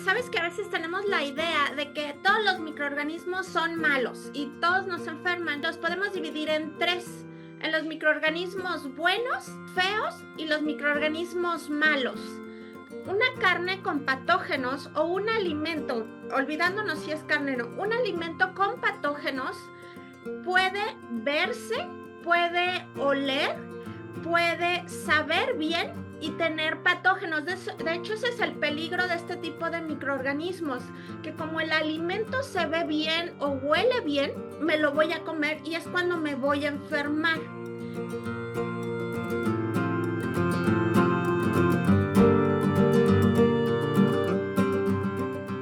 Sabes que a veces tenemos la idea de que todos los microorganismos son malos y todos nos enferman. Los podemos dividir en tres: en los microorganismos buenos, feos y los microorganismos malos. Una carne con patógenos o un alimento, olvidándonos si es carne o no, un alimento con patógenos puede verse, puede oler, puede saber bien y tener patógenos. De hecho, ese es el peligro de este tipo de microorganismos, que como el alimento se ve bien o huele bien, me lo voy a comer y es cuando me voy a enfermar.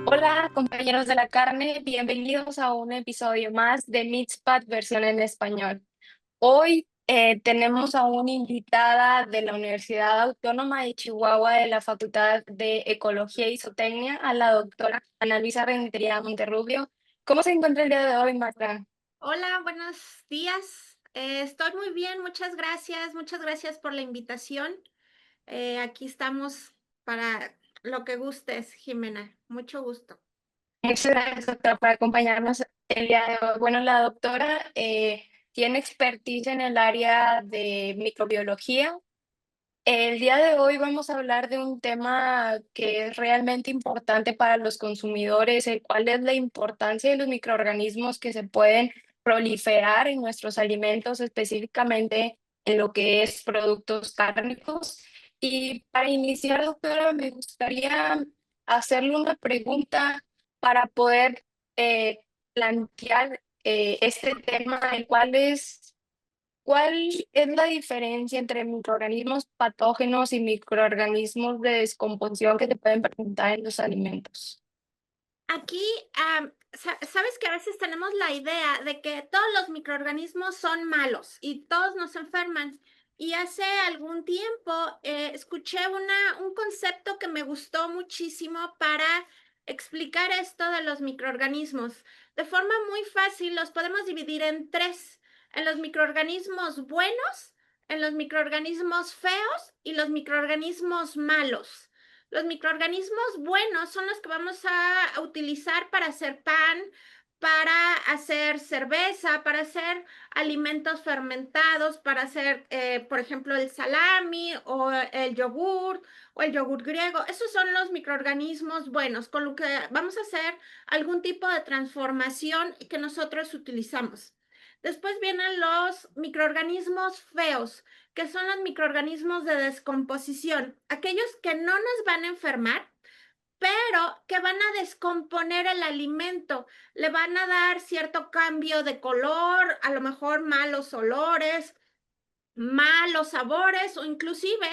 Hola, compañeros de la carne, bienvenidos a un episodio más de Mixpad versión en español. Hoy tenemos a una invitada de la Universidad Autónoma de Chihuahua de la Facultad de Ecología y Zootecnia, a la doctora Ana Luisa Rentería Monterrubio. ¿Cómo se encuentra el día de hoy, maestra? Hola, buenos días. Estoy muy bien, muchas gracias. Muchas gracias por la invitación. Aquí estamos para lo que gustes, Jimena. Mucho gusto. Muchas gracias, doctora, por acompañarnos el día de hoy. Bueno, la doctora tiene expertise en el área de microbiología. El día de hoy vamos a hablar de un tema que es realmente importante para los consumidores, el cual es la importancia de los microorganismos que se pueden proliferar en nuestros alimentos, específicamente en lo que es productos cárnicos. Y para iniciar, doctora, me gustaría hacerle una pregunta para poder plantear este tema, el cual es: ¿cuál es la diferencia entre microorganismos patógenos y microorganismos de descomposición que se pueden presentar en los alimentos? Aquí, sabes que a veces tenemos la idea de que todos los microorganismos son malos y todos nos enferman. Y hace algún tiempo escuché un concepto que me gustó muchísimo para explicar esto de los microorganismos. De forma muy fácil, los podemos dividir en tres: en los microorganismos buenos, en los microorganismos feos y los microorganismos malos. Los microorganismos buenos son los que vamos a utilizar para hacer pan, para hacer cerveza, para hacer alimentos fermentados, para hacer, por ejemplo, el salami o el yogur griego. Esos son los microorganismos buenos, con lo que vamos a hacer algún tipo de transformación que nosotros utilizamos. Después vienen los microorganismos feos, que son los microorganismos de descomposición, aquellos que no nos van a enfermar, pero que van a descomponer el alimento, le van a dar cierto cambio de color, a lo mejor malos olores, malos sabores o inclusive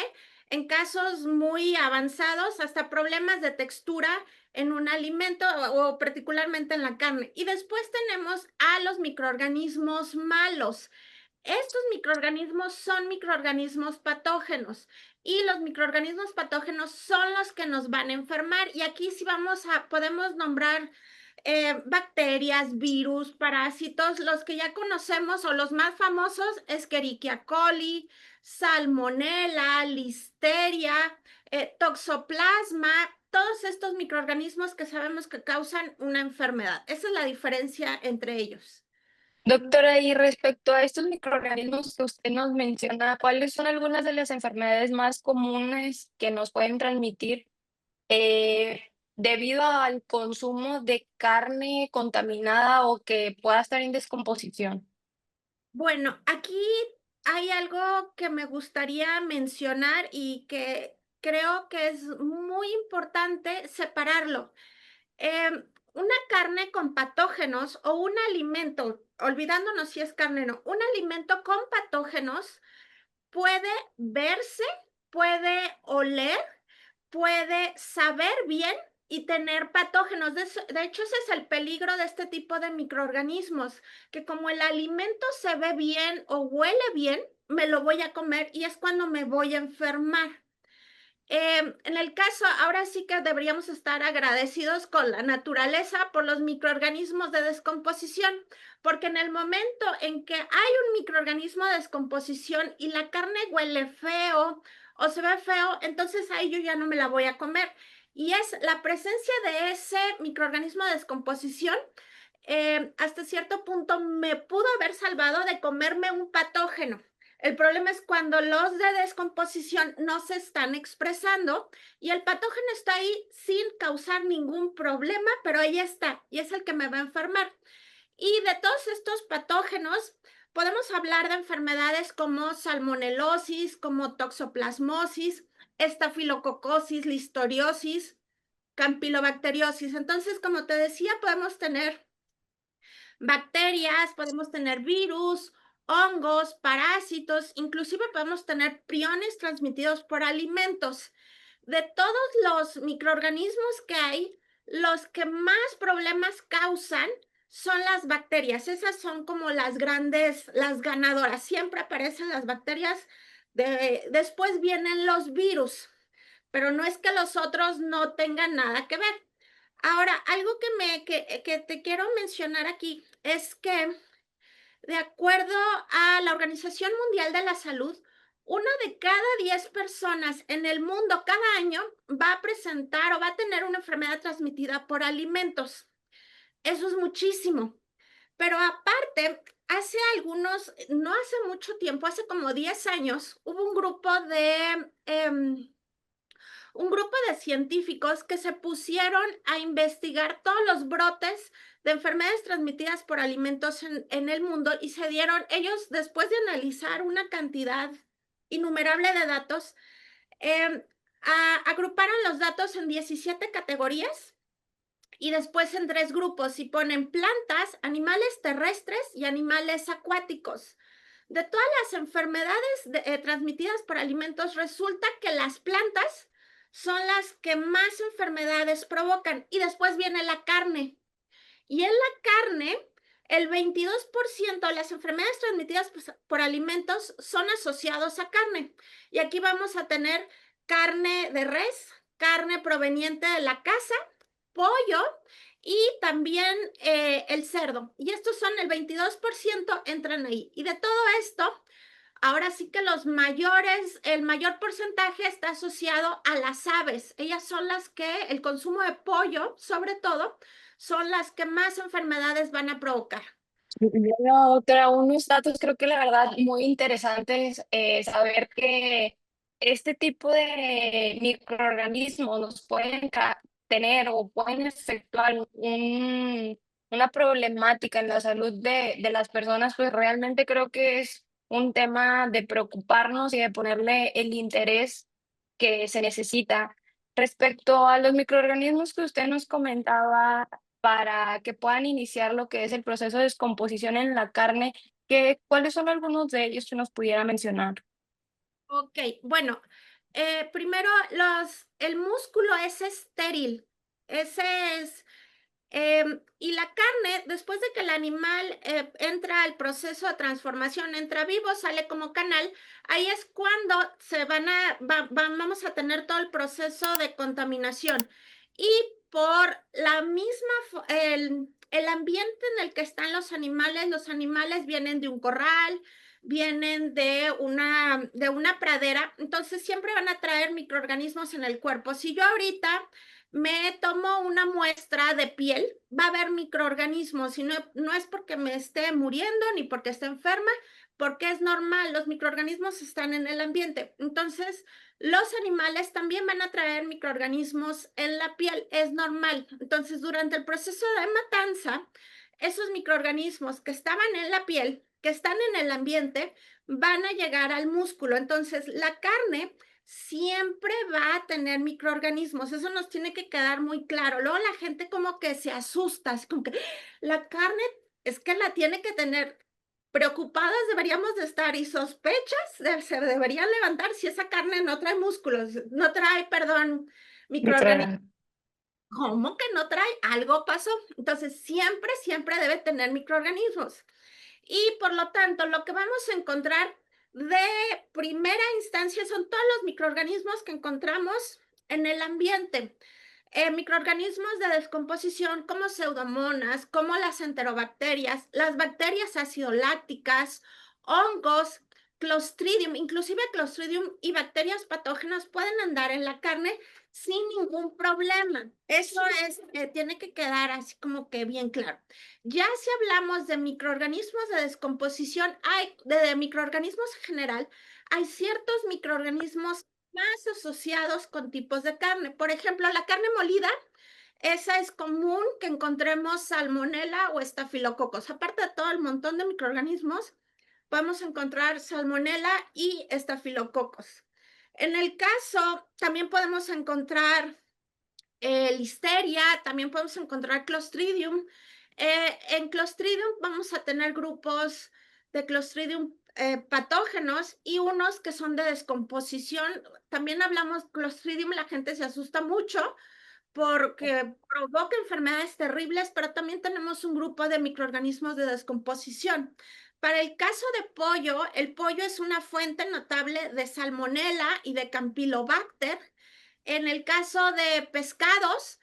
en casos muy avanzados hasta problemas de textura en un alimento o particularmente en la carne. Y después tenemos a los microorganismos malos. Estos microorganismos son microorganismos patógenos y los microorganismos patógenos son los que nos van a enfermar. Y aquí sí podemos nombrar bacterias, virus, parásitos. Los que ya conocemos o los más famosos: Escherichia coli, Salmonella, Listeria, Toxoplasma. Todos estos microorganismos que sabemos que causan una enfermedad. Esa es la diferencia entre ellos. Doctora, y respecto a estos microorganismos que usted nos menciona, ¿cuáles son algunas de las enfermedades más comunes que nos pueden transmitir eh, debido al consumo de carne contaminada o que pueda estar en descomposición? Bueno, aquí hay algo que me gustaría mencionar y que creo que es muy importante separarlo. Una carne con patógenos o un alimento, olvidándonos si es carne o no, un alimento con patógenos puede verse, puede oler, puede saber bien y tener patógenos. De hecho, ese es el peligro de este tipo de microorganismos, que como el alimento se ve bien o huele bien, me lo voy a comer y es cuando me voy a enfermar. En el caso, ahora sí que deberíamos estar agradecidos con la naturaleza por los microorganismos de descomposición, porque en el momento en que hay un microorganismo de descomposición y la carne huele feo o se ve feo, entonces ahí yo ya no me la voy a comer. y es la presencia de ese microorganismo de descomposición. Hasta cierto punto me pudo haber salvado de comerme un patógeno. El problema es cuando los de descomposición no se están expresando y el patógeno está ahí sin causar ningún problema, pero ahí está y es el que me va a enfermar. Y de todos estos patógenos, podemos hablar de enfermedades como salmonelosis, como toxoplasmosis, estafilococosis, listoriosis, campilobacteriosis. Entonces, como te decía, podemos tener bacterias, podemos tener virus, hongos, parásitos, inclusive podemos tener priones transmitidos por alimentos. De todos los microorganismos que hay, los que más problemas causan son las bacterias. Esas son como las grandes, las ganadoras. Siempre aparecen las bacterias. Después vienen los virus, pero no es que los otros no tengan nada que ver. Ahora, algo que te quiero mencionar aquí es que, de acuerdo a la Organización Mundial de la Salud, una de cada 10 personas en el mundo cada año va a presentar o va a tener una enfermedad transmitida por alimentos. Eso es muchísimo. Pero aparte, no hace mucho tiempo, hace como 10 años, hubo un grupo de científicos que se pusieron a investigar todos los brotes de enfermedades transmitidas por alimentos en el mundo y ellos después de analizar una cantidad innumerable de datos, agruparon los datos en 17 categorías y después en 3 grupos y ponen plantas, animales terrestres y animales acuáticos. De todas las enfermedades transmitidas por alimentos, resulta que las plantas son las que más enfermedades provocan y después viene la carne. Y en la carne, el 22% de las enfermedades transmitidas por alimentos son asociados a carne. Y aquí vamos a tener carne de res, carne proveniente de la caza, pollo y también el cerdo. Y estos son el 22% entran ahí. Y de todo esto, ahora sí que el mayor porcentaje está asociado a las aves. Ellas son las que, el consumo de pollo, sobre todo, son las que más enfermedades van a provocar. Bueno, doctora, unos datos creo que la verdad muy interesantes, saber que este tipo de microorganismos nos pueden tener o pueden efectuar una problemática en la salud de las personas, pues realmente creo que es un tema de preocuparnos y de ponerle el interés que se necesita. Respecto a los microorganismos que usted nos comentaba, para que puedan iniciar lo que es el proceso de descomposición en la carne, ¿cuáles son algunos de ellos que nos pudiera mencionar? Ok, bueno, primero el músculo es estéril. Ese es y la carne, después de que el animal entra al proceso de transformación, entra vivo, sale como canal, ahí es cuando vamos a tener todo el proceso de contaminación. Y por la misma, el ambiente en el que están los animales vienen de un corral, vienen de una pradera, entonces siempre van a traer microorganismos en el cuerpo. Si yo ahorita me tomo una muestra de piel, va a haber microorganismos y no es porque me esté muriendo ni porque esté enferma, porque es normal, los microorganismos están en el ambiente. Entonces, los animales también van a traer microorganismos en la piel, es normal. Entonces, durante el proceso de matanza, esos microorganismos que estaban en la piel, que están en el ambiente, van a llegar al músculo. Entonces, la carne siempre va a tener microorganismos, eso nos tiene que quedar muy claro. Luego la gente como que se asusta, así como que la carne es que la tiene que tener. Preocupadas deberíamos de estar y sospechas se deberían levantar si esa carne no trae músculos, no trae, perdón, microorganismos. Microorganismos. ¿Cómo que no trae? Algo pasó. Entonces, siempre debe tener microorganismos. Y por lo tanto, lo que vamos a encontrar de primera instancia son todos los microorganismos que encontramos en el ambiente. Microorganismos de descomposición como pseudomonas, como las enterobacterias, las bacterias ácido-lácticas, hongos, Clostridium, inclusive Clostridium y bacterias patógenas pueden andar en la carne sin ningún problema. Eso es, tiene que quedar así como que bien claro. Ya si hablamos de microorganismos de descomposición, de microorganismos en general, hay ciertos microorganismos más asociados con tipos de carne. Por ejemplo, la carne molida, esa es común que encontremos salmonela o estafilococos. Aparte de todo el montón de microorganismos, podemos encontrar salmonela y estafilococos. En el caso, también podemos encontrar listeria, también podemos encontrar Clostridium. En Clostridium vamos a tener grupos de Clostridium patógenos y unos que son de descomposición. También hablamos Clostridium, la gente se asusta mucho porque provoca enfermedades terribles, pero también tenemos un grupo de microorganismos de descomposición. Para el caso de pollo, el pollo es una fuente notable de salmonela y de campylobacter. En el caso de pescados,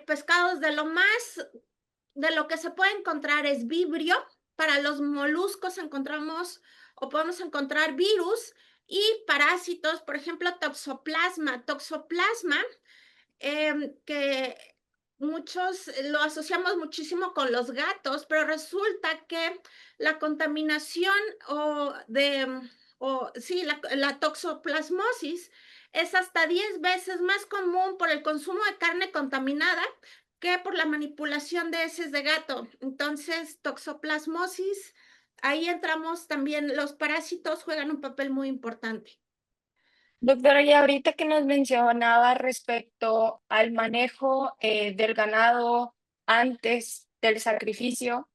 pescados de lo que se puede encontrar es vibrio. Para los moluscos encontramos o podemos encontrar virus y parásitos, por ejemplo, toxoplasma. Toxoplasma que muchos lo asociamos muchísimo con los gatos, pero resulta que la contaminación sí, la toxoplasmosis es hasta 10 veces más común por el consumo de carne contaminada que por la manipulación de heces de gato. Entonces, toxoplasmosis, ahí entramos también, los parásitos juegan un papel muy importante. Doctora, y ahorita que nos mencionaba respecto al manejo del ganado antes del sacrificio,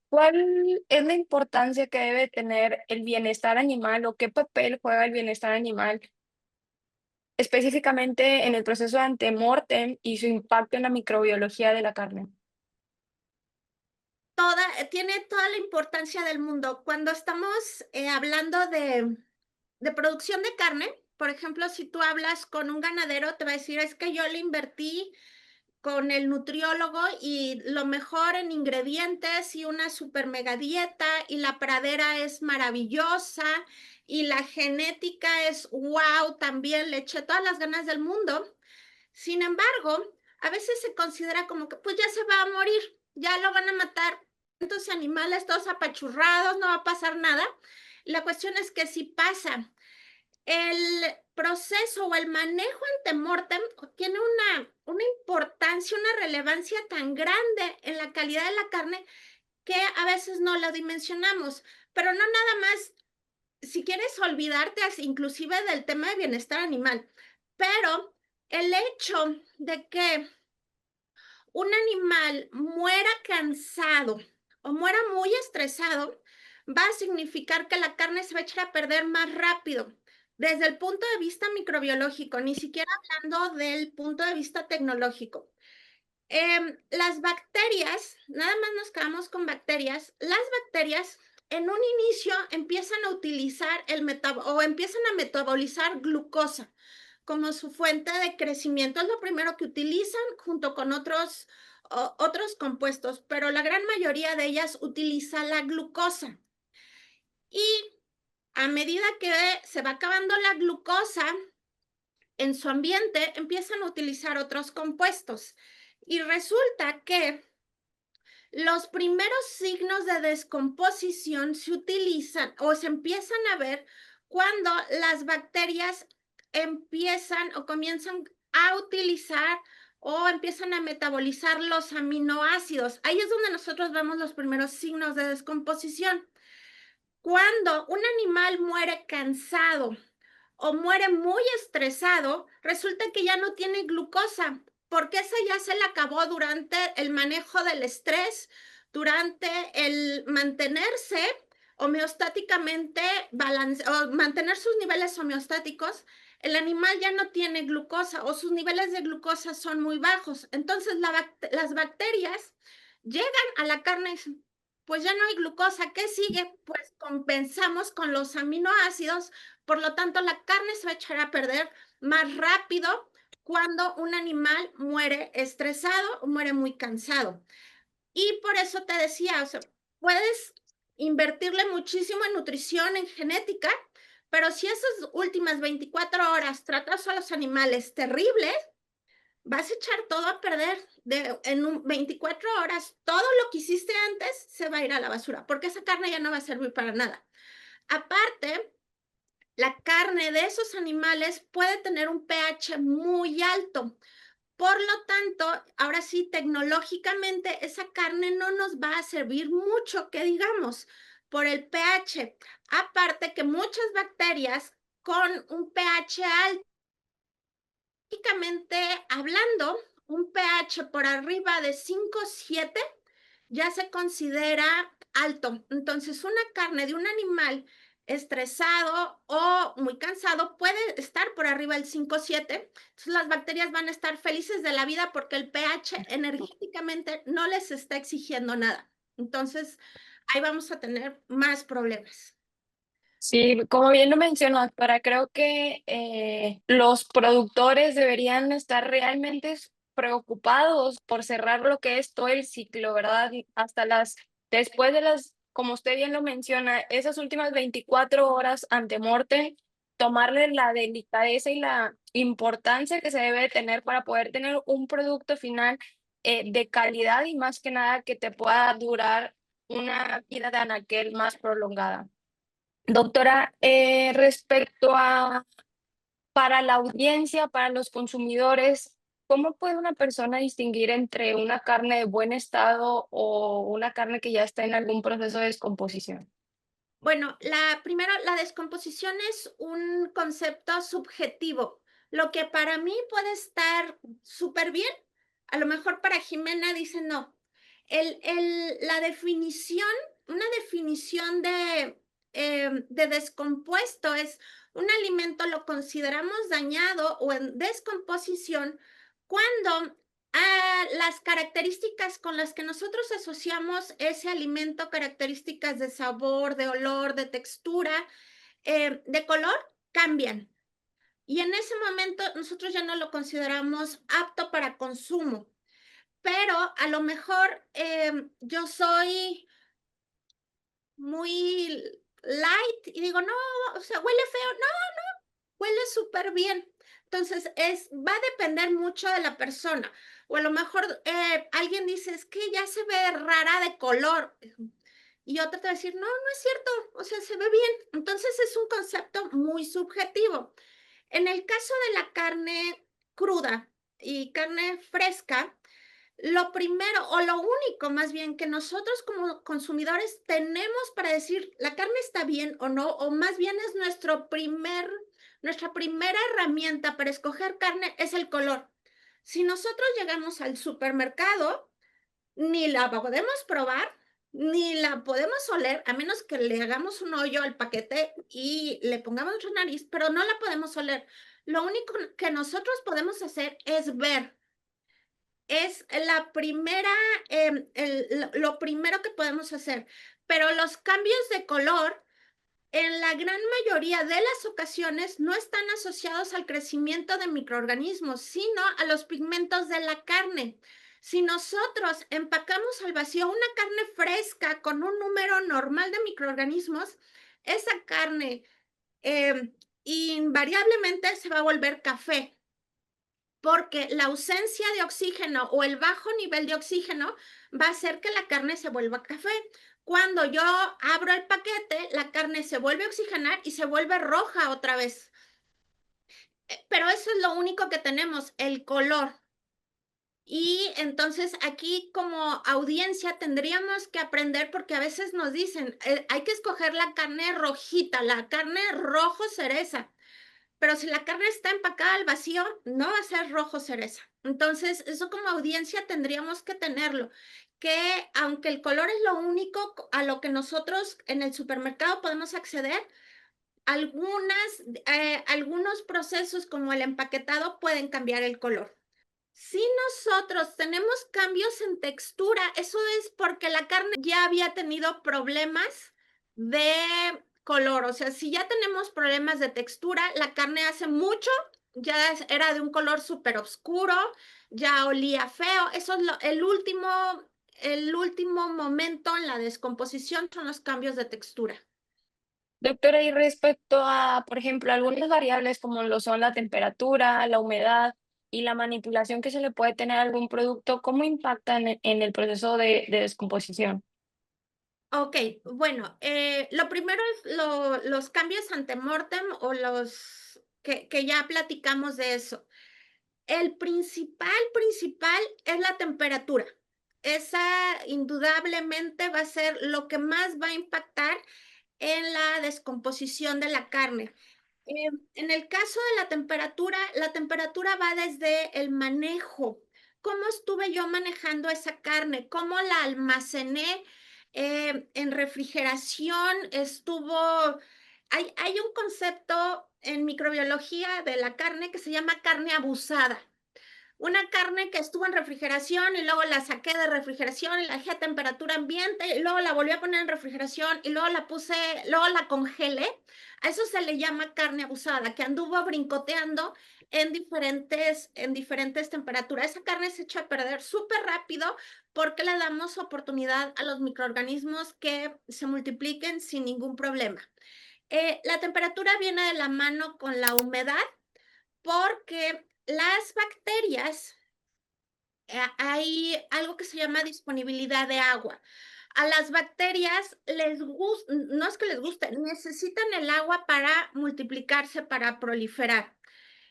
¿cuál es la importancia que debe tener el bienestar animal o qué papel juega el bienestar animal específicamente en el proceso de antemortem y su impacto en la microbiología de la carne? Tiene toda la importancia del mundo. Cuando estamos hablando de producción de carne, por ejemplo, si tú hablas con un ganadero, te va a decir, es que yo le invertí con el nutriólogo y lo mejor en ingredientes y una super mega dieta y la pradera es maravillosa y la genética es wow, también le eché todas las ganas del mundo. Sin embargo, a veces se considera como que pues ya se va a morir, ya lo van a matar. Estos animales todos apachurrados, no va a pasar nada. La cuestión es que si pasa el proceso o el manejo antemortem tiene una importancia, una relevancia tan grande en la calidad de la carne que a veces no la dimensionamos, pero no nada más, si quieres olvidarte inclusive del tema de bienestar animal, pero el hecho de que un animal muera cansado o muera muy estresado, va a significar que la carne se va a echar a perder más rápido. Desde el punto de vista microbiológico, ni siquiera hablando del punto de vista tecnológico. Las bacterias, nada más nos quedamos con bacterias, las bacterias en un inicio empiezan a utilizar o empiezan a metabolizar glucosa como su fuente de crecimiento. Es lo primero que utilizan junto con otros compuestos, pero la gran mayoría de ellas utiliza la glucosa. Y a medida que se va acabando la glucosa en su ambiente, empiezan a utilizar otros compuestos. Y resulta que los primeros signos de descomposición se utilizan o se empiezan a ver cuando las bacterias empiezan o comienzan a utilizar o empiezan a metabolizar los aminoácidos. Ahí es donde nosotros vemos los primeros signos de descomposición. Cuando un animal muere cansado o muere muy estresado, resulta que ya no tiene glucosa, porque esa ya se le acabó durante el manejo del estrés, durante el mantenerse homeostáticamente, o mantener sus niveles homeostáticos. El animal ya no tiene glucosa o sus niveles de glucosa son muy bajos. Entonces las bacterias llegan a la carne y dicen, pues ya no hay glucosa, ¿qué sigue? Pues compensamos con los aminoácidos, por lo tanto la carne se va a echar a perder más rápido cuando un animal muere estresado o muere muy cansado. Y por eso te decía, o sea, puedes invertirle muchísimo en nutrición, en genética, pero si esas últimas 24 horas tratas a los animales terribles, vas a echar todo a perder. En 24 horas, todo lo que hiciste antes se va a ir a la basura, porque esa carne ya no va a servir para nada. Aparte, la carne de esos animales puede tener un pH muy alto. Por lo tanto, ahora sí, tecnológicamente, esa carne no nos va a servir mucho, que digamos, por el pH. Aparte que muchas bacterias con un pH alto, técnicamente hablando, un pH por arriba de 5,7 ya se considera alto. Entonces, una carne de un animal estresado o muy cansado puede estar por arriba del 5,7. Entonces, las bacterias van a estar felices de la vida porque el pH energéticamente no les está exigiendo nada. Entonces, ahí vamos a tener más problemas. Sí, como bien lo mencionas, para creo que los productores deberían estar realmente preocupados por cerrar lo que es todo el ciclo, ¿verdad? Y hasta después de como usted bien lo menciona, esas últimas 24 horas ante muerte, tomarle la delicadeza y la importancia que se debe tener para poder tener un producto final de calidad y más que nada que te pueda durar una vida de anaquel más prolongada. Doctora, respecto a para la audiencia, para los consumidores, ¿cómo puede una persona distinguir entre una carne de buen estado o una carne que ya está en algún proceso de descomposición? Bueno, primero, la descomposición es un concepto subjetivo. Lo que para mí puede estar súper bien, a lo mejor para Jimena dice no. La definición, una definición de descompuesto es un alimento lo consideramos dañado o en descomposición cuando las características con las que nosotros asociamos ese alimento, características de sabor, de olor, de textura, de color, cambian. Y en ese momento nosotros ya no lo consideramos apto para consumo. Pero a lo mejor yo soy muy light y digo, no, o sea, huele feo, no, huele súper bien. Entonces, va a depender mucho de la persona. O a lo mejor alguien dice, es que ya se ve rara de color. Y otra te va a decir, no, no es cierto, o sea, se ve bien. Entonces, es un concepto muy subjetivo. En el caso de la carne cruda y carne fresca, lo primero o lo único más bien que nosotros como consumidores tenemos para decir la carne está bien o no, o más bien es nuestra primera herramienta para escoger carne es el color. Si nosotros llegamos al supermercado, ni la podemos probar, ni la podemos oler, a menos que le hagamos un hoyo al paquete y le pongamos nuestra nariz, pero no la podemos oler. Lo único que nosotros podemos hacer es ver, es lo primero que podemos hacer. Pero los cambios de color, en la gran mayoría de las ocasiones, no están asociados al crecimiento de microorganismos, sino a los pigmentos de la carne. Si nosotros empacamos al vacío una carne fresca con un número normal de microorganismos, esa carne invariablemente se va a volver café porque la ausencia de oxígeno o el bajo nivel de oxígeno va a hacer que la carne se vuelva café. Cuando yo abro el paquete, la carne se vuelve a oxigenar y se vuelve roja otra vez. Pero eso es lo único que tenemos, el color. Y entonces aquí como audiencia tendríamos que aprender porque a veces nos dicen, hay que escoger la carne rojita, la carne rojo cereza. Pero si la carne está empacada al vacío, no va a ser rojo cereza. Entonces, eso como audiencia tendríamos que tenerlo, que aunque el color es lo único a lo que nosotros en el supermercado podemos acceder, algunos procesos como el empaquetado pueden cambiar el color. Si nosotros tenemos cambios en textura, eso es porque la carne ya había tenido problemas de color. O sea, si ya tenemos problemas de textura, la carne hace mucho ya era de un color súper oscuro, ya olía feo. Eso es el último el último momento en la descomposición son los cambios de textura. Doctora, y respecto a, por ejemplo, algunas variables como lo son la temperatura, la humedad y la manipulación que se le puede tener a algún producto, ¿cómo impactan en el proceso de descomposición? Ok, bueno, lo primero es los cambios antemortem o los que ya platicamos de eso. El principal es la temperatura. Esa indudablemente va a ser lo que más va a impactar en la descomposición de la carne. En el caso de la temperatura va desde el manejo. ¿Cómo estuve yo manejando esa carne? ¿Cómo la almacené en refrigeración? Hay un concepto en microbiología de la carne que se llama carne abusada. Una carne que estuvo en refrigeración y luego la saqué de refrigeración y la dejé a temperatura ambiente y luego la volví a poner en refrigeración y luego la congelé. A eso se le llama carne abusada, que anduvo brincoteando en diferentes temperaturas. Esa carne se echa a perder súper rápido porque le damos oportunidad a los microorganismos que se multipliquen sin ningún problema. La temperatura viene de la mano con la humedad porque las bacterias, hay algo que se llama disponibilidad de agua. A las bacterias les gusta, no es que les guste, necesitan el agua para multiplicarse, para proliferar.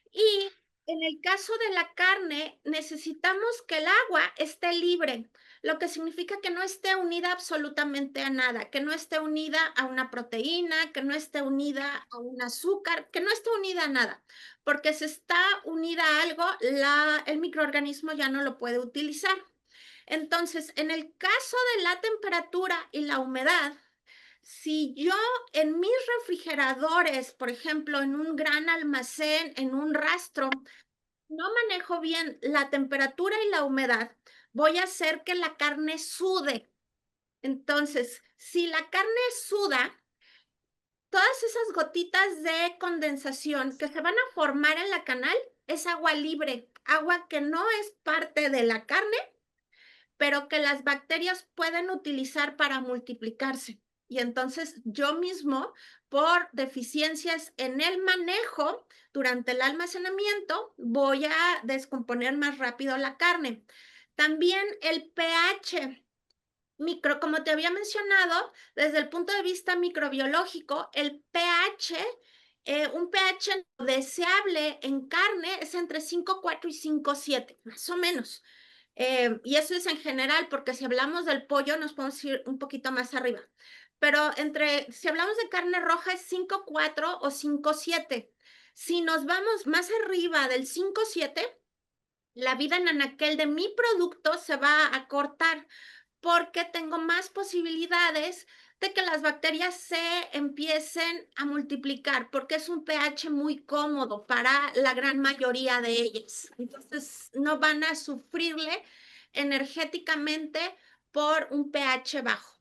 Y en el caso de la carne, necesitamos que el agua esté libre, lo que significa que no esté unida absolutamente a nada, que no esté unida a una proteína, que no esté unida a un azúcar, que no esté unida a nada, porque si está unida a algo, el microorganismo ya no lo puede utilizar. Entonces, en el caso de la temperatura y la humedad, si yo en mis refrigeradores, por ejemplo, en un gran almacén, en un rastro, no manejo bien la temperatura y la humedad, voy a hacer que la carne sude. Entonces, si la carne suda, todas esas gotitas de condensación que se van a formar en la canal es agua libre, agua que no es parte de la carne pero que las bacterias pueden utilizar para multiplicarse. Y entonces yo mismo, por deficiencias en el manejo durante el almacenamiento, voy a descomponer más rápido la carne. También el pH. Como te había mencionado, desde el punto de vista microbiológico, el pH, un pH deseable en carne es entre 5,4 y 5,7, más o menos. Y eso es en general, porque si hablamos del pollo nos podemos ir un poquito más arriba. Pero si hablamos de carne roja es 5,4 o 5,7. Si nos vamos más arriba del 5,7, la vida en anaquel de mi producto se va a cortar porque tengo más posibilidades de que las bacterias se empiecen a multiplicar, porque es un pH muy cómodo para la gran mayoría de ellas. Entonces, no van a sufrirle energéticamente por un pH bajo.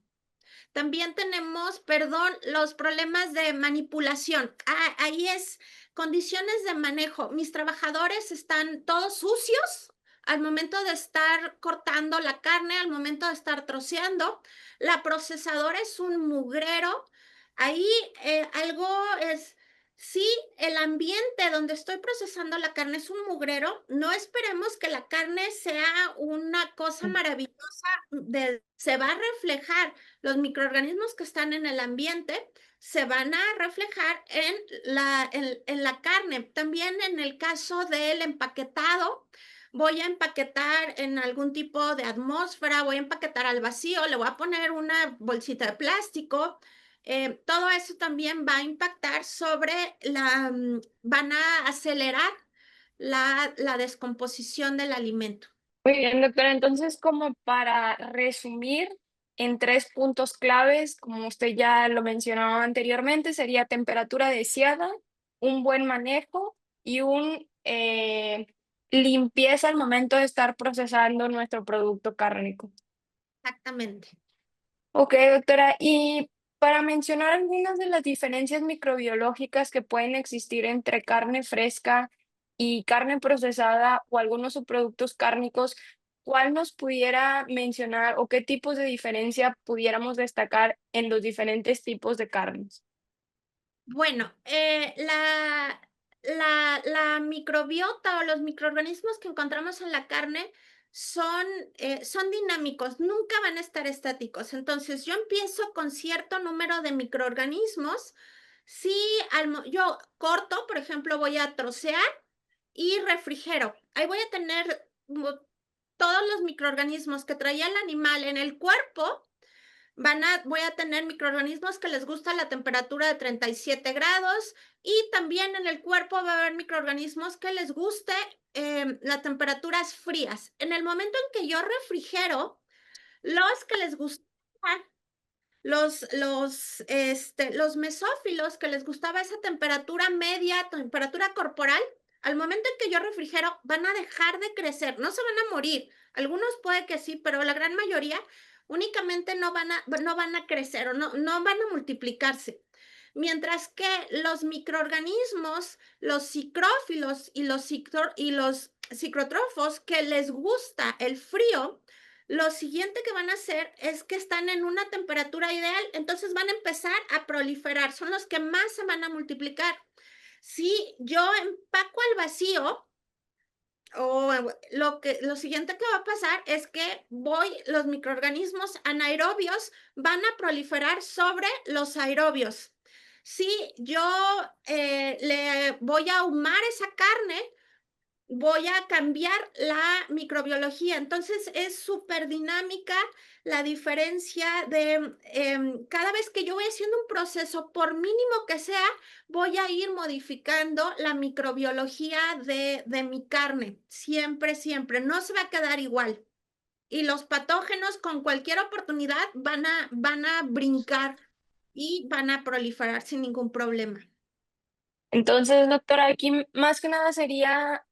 También tenemos, perdón, los problemas de manipulación. Ahí es condiciones de manejo. Mis trabajadores están todos sucios al momento de estar cortando la carne, al momento de estar troceando. La procesadora es un mugrero. Ahí algo es, sí, el ambiente donde estoy procesando la carne es un mugrero. No esperemos que la carne sea una cosa maravillosa, se va a reflejar los microorganismos que están en el ambiente se van a reflejar en la carne. También en el caso del empaquetado, voy a empaquetar en algún tipo de atmósfera, voy a empaquetar al vacío, le voy a poner una bolsita de plástico. Todo eso también va a impactar van a acelerar la descomposición del alimento. Muy bien, doctora. Entonces, como para resumir en 3 puntos claves, como usted ya lo mencionaba anteriormente, sería temperatura deseada, un buen manejo y un limpieza al momento de estar procesando nuestro producto cárnico. Exactamente. Ok, doctora. Y para mencionar algunas de las diferencias microbiológicas que pueden existir entre carne fresca y carne procesada o algunos subproductos cárnicos, ¿cuál nos pudiera mencionar o qué tipos de diferencia pudiéramos destacar en los diferentes tipos de carnes? Bueno, la microbiota o los microorganismos que encontramos en la carne son, son dinámicos, nunca van a estar estáticos. Entonces, yo empiezo con cierto número de microorganismos. Si yo corto, por ejemplo, voy a trocear y refrigero. Ahí voy a tener todos los microorganismos que traía el animal en el cuerpo. Voy a tener microorganismos que les gusta la temperatura de 37 grados y también en el cuerpo va a haber microorganismos que les guste las temperaturas frías. En el momento en que yo refrigero, los que les gustan los mesófilos que les gustaba esa temperatura media, temperatura corporal, al momento en que yo refrigero, van a dejar de crecer, no se van a morir. Algunos puede que sí, pero la gran mayoría únicamente no van a crecer o no van a multiplicarse. Mientras que los microorganismos, los cicrófilos y los cicrotrofos que les gusta el frío, lo siguiente que van a hacer es que están en una temperatura ideal, entonces van a empezar a proliferar, son los que más se van a multiplicar. Si yo empaco al vacío, o lo siguiente que va a pasar es que los microorganismos anaerobios van a proliferar sobre los aerobios. Si yo le voy a ahumar esa carne, voy a cambiar la microbiología. Entonces es súper dinámica la diferencia de cada vez que yo voy haciendo un proceso, por mínimo que sea, voy a ir modificando la microbiología de mi carne. Siempre, siempre. No se va a quedar igual. Y los patógenos con cualquier oportunidad van a brincar y van a proliferar sin ningún problema. Entonces, doctora, aquí más que nada sería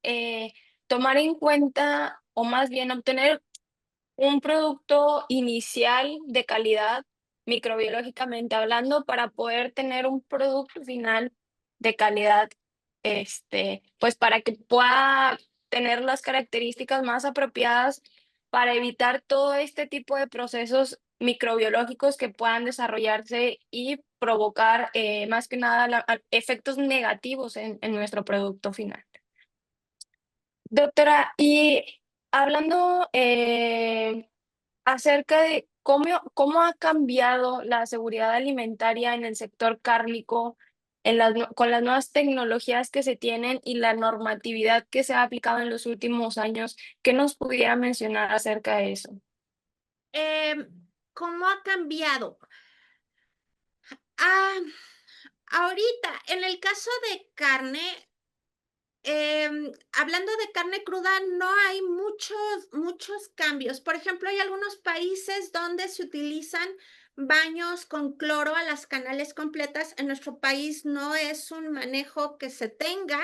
tomar en cuenta o más bien obtener un producto inicial de calidad, microbiológicamente hablando, para poder tener un producto final de calidad, pues para que pueda tener las características más apropiadas para evitar todo este tipo de procesos microbiológicos que puedan desarrollarse y provocar más que nada efectos negativos en nuestro producto final. Doctora, y hablando acerca de cómo ha cambiado la seguridad alimentaria en el sector cárnico con las nuevas tecnologías que se tienen y la normatividad que se ha aplicado en los últimos años. ¿Qué nos pudiera mencionar acerca de eso? Eh, ¿Cómo ha cambiado? Ah, ahorita, en el caso de carne, hablando de carne cruda, no hay muchos cambios. Por ejemplo, hay algunos países donde se utilizan baños con cloro a las canales completas. En nuestro país no es un manejo que se tenga.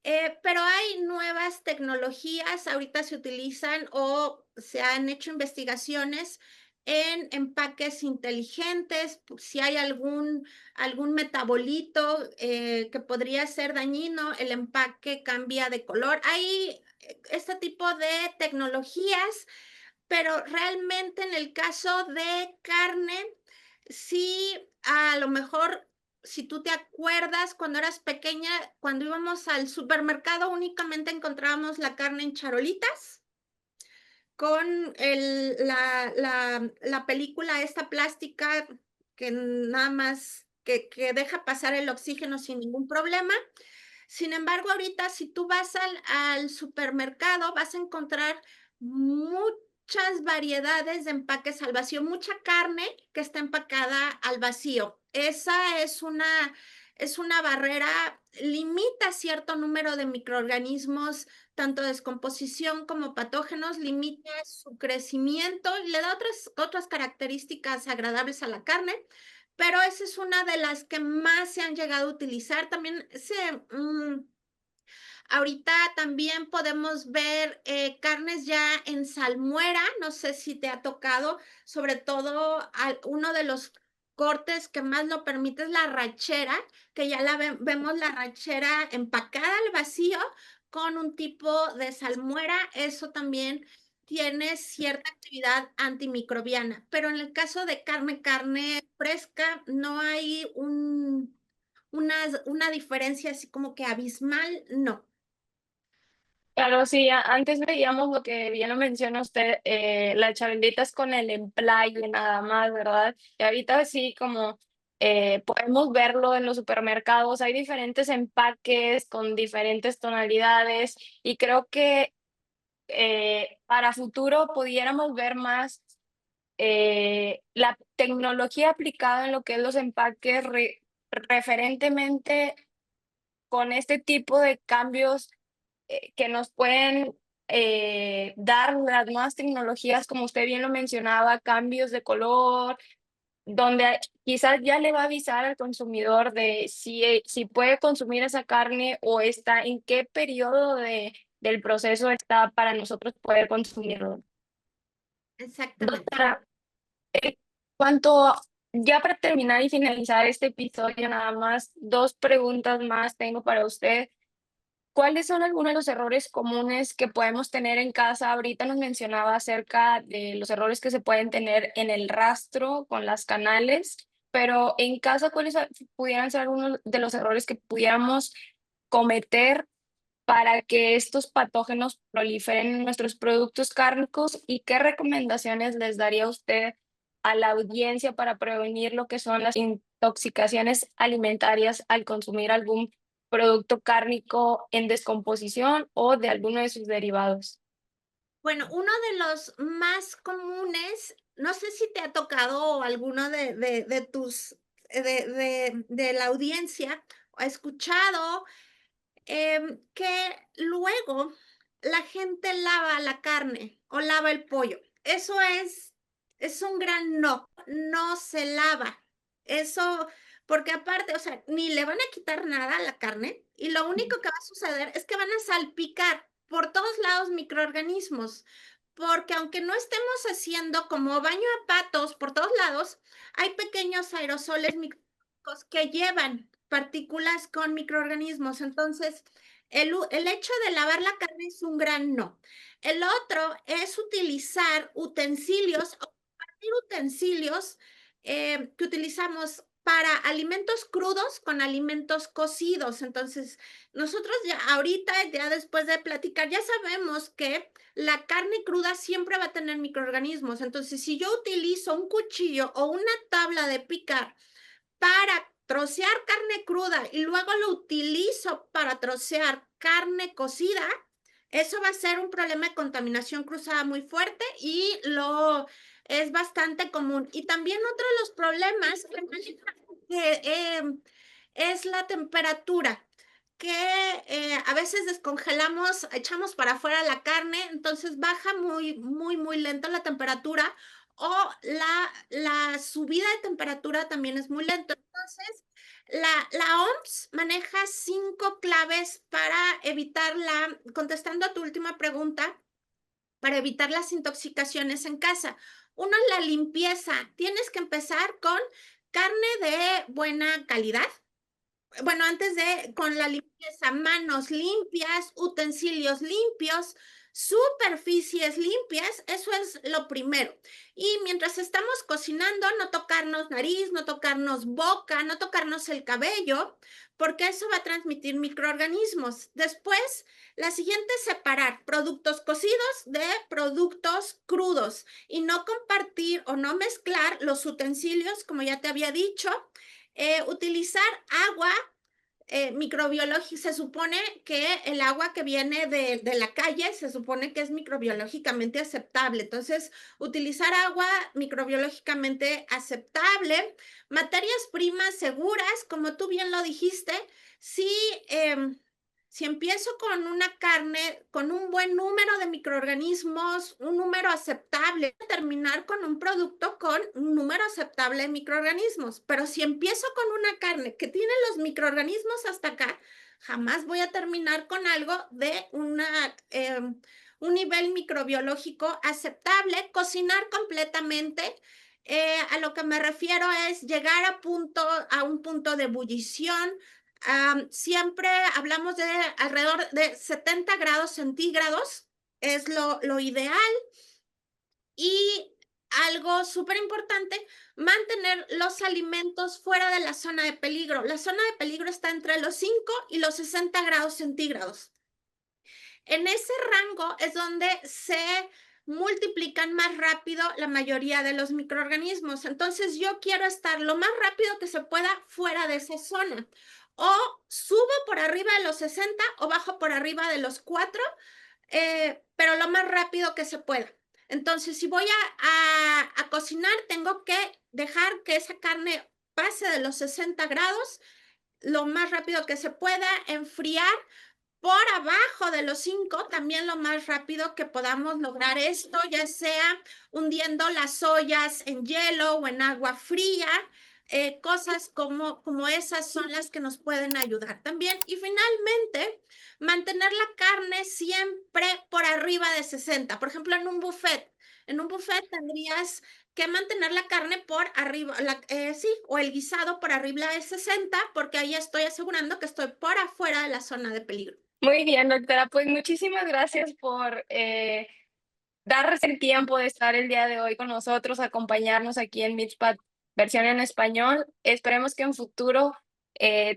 Pero hay nuevas tecnologías, ahorita se utilizan o se han hecho investigaciones en empaques inteligentes, si hay algún metabolito que podría ser dañino, el empaque cambia de color. Hay este tipo de tecnologías, pero realmente en el caso de carne, sí, a lo mejor si tú te acuerdas, cuando eras pequeña, cuando íbamos al supermercado, únicamente encontrábamos la carne en charolitas con la película esta plástica que nada más que deja pasar el oxígeno sin ningún problema. Sin embargo, ahorita si tú vas al supermercado, vas a encontrar muchas variedades de empaques al vacío, mucha carne que está empacada al vacío. Esa es una barrera, limita cierto número de microorganismos, tanto descomposición como patógenos, limita su crecimiento y le da otras características agradables a la carne, pero esa es una de las que más se han llegado a utilizar. También ahorita también podemos ver carnes ya en salmuera, no sé si te ha tocado, sobre todo uno de los cortes que más lo permite es la rachera, que ya vemos la rachera empacada al vacío con un tipo de salmuera, eso también tiene cierta actividad antimicrobiana, pero en el caso de carne fresca, no hay una diferencia así como que abismal, no. Claro, sí, antes veíamos lo que bien lo menciona usted, las chabelitas con el emplaye nada más, ¿verdad? Y ahorita sí, como podemos verlo en los supermercados, hay diferentes empaques con diferentes tonalidades y creo que para futuro pudiéramos ver más la tecnología aplicada en lo que es los empaques referentemente con este tipo de cambios que nos pueden dar las nuevas tecnologías, como usted bien lo mencionaba, cambios de color, donde quizás ya le va a avisar al consumidor de si puede consumir esa carne o está en qué periodo del proceso está para nosotros poder consumirlo. Exactamente. Doctora, cuanto ya para terminar y finalizar este episodio, nada más dos preguntas más tengo para usted. ¿Cuáles son algunos de los errores comunes que podemos tener en casa? Ahorita nos mencionaba acerca de los errores que se pueden tener en el rastro con las canales, pero en casa, ¿cuáles pudieran ser algunos de los errores que pudiéramos cometer para que estos patógenos proliferen en nuestros productos cárnicos? ¿Y qué recomendaciones les daría usted a la audiencia para prevenir lo que son las intoxicaciones alimentarias al consumir algún producto cárnico en descomposición o de alguno de sus derivados? Bueno, uno de los más comunes, no sé si te ha tocado o alguno de tus, de la audiencia, o ha escuchado que luego la gente lava la carne o lava el pollo. Eso es un gran no, no se lava. Eso, porque aparte, o sea, ni le van a quitar nada a la carne y lo único que va a suceder es que van a salpicar por todos lados microorganismos. Porque aunque no estemos haciendo como baño a patos por todos lados, hay pequeños aerosoles microscópicos que llevan partículas con microorganismos. Entonces, el hecho de lavar la carne es un gran no. El otro es utilizar utensilios, o compartir utensilios que utilizamos para alimentos crudos con alimentos cocidos. Entonces, nosotros ya ahorita, ya después de platicar, ya sabemos que la carne cruda siempre va a tener microorganismos. Entonces, si yo utilizo un cuchillo o una tabla de picar para trocear carne cruda y luego lo utilizo para trocear carne cocida, eso va a ser un problema de contaminación cruzada muy fuerte y lo es bastante común. Y también otro de los problemas que, es la temperatura, que a veces descongelamos, echamos para afuera la carne, entonces baja muy lento la temperatura o la subida de temperatura también es muy lento. Entonces, la OMS maneja 5 claves para evitar contestando a tu última pregunta, para evitar las intoxicaciones en casa. Uno es la limpieza. Tienes que empezar con carne de buena calidad. Bueno, con la limpieza, manos limpias, utensilios limpios, superficies limpias, eso es lo primero. Y mientras estamos cocinando, no tocarnos nariz, no tocarnos boca, no tocarnos el cabello, porque eso va a transmitir microorganismos. Después, la siguiente es separar productos cocidos de productos crudos y no compartir o no mezclar los utensilios, como ya te había dicho. Utilizar agua microbiológica, se supone que el agua que viene de la calle se supone que es microbiológicamente aceptable. Entonces, utilizar agua microbiológicamente aceptable, materias primas seguras, como tú bien lo dijiste, sí. Si empiezo con una carne con un buen número de microorganismos, un número aceptable, voy a terminar con un producto con un número aceptable de microorganismos. Pero si empiezo con una carne que tiene los microorganismos hasta acá, jamás voy a terminar con algo de un nivel microbiológico aceptable. Cocinar completamente. A lo que me refiero es llegar a un punto de ebullición. Siempre hablamos de alrededor de 70 grados centígrados es lo ideal. Y algo súper importante, mantener los alimentos fuera de la zona de peligro. La zona de peligro está entre los 5 y los 60 grados centígrados. En ese rango es donde se multiplican más rápido la mayoría de los microorganismos. Entonces yo quiero estar lo más rápido que se pueda fuera de esa zona. O subo por arriba de los 60 o bajo por arriba de los 4, pero lo más rápido que se pueda. Entonces, si voy a cocinar, tengo que dejar que esa carne pase de los 60 grados lo más rápido que se pueda, enfriar por abajo de los 5, también lo más rápido que podamos lograr esto, ya sea hundiendo las ollas en hielo o en agua fría. Cosas como esas son las que nos pueden ayudar también. Y finalmente, mantener la carne siempre por arriba de 60. Por ejemplo, en un buffet. En un buffet tendrías que mantener la carne por arriba, sí, o el guisado por arriba de 60, porque ahí estoy asegurando que estoy por afuera de la zona de peligro. Muy bien, doctora, pues muchísimas gracias por darse el tiempo de estar el día de hoy con nosotros, acompañarnos aquí en Mitspad versión en español. Esperemos que en futuro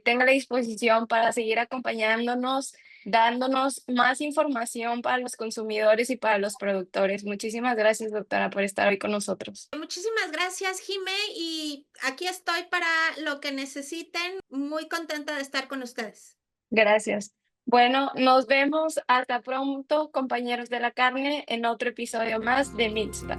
tenga la disposición para seguir acompañándonos, dándonos más información para los consumidores y para los productores. Muchísimas gracias, doctora, por estar hoy con nosotros. Muchísimas gracias, Jime, y aquí estoy para lo que necesiten. Muy contenta de estar con ustedes. Gracias. Bueno, nos vemos hasta pronto, compañeros de la carne, en otro episodio más de Mitspad.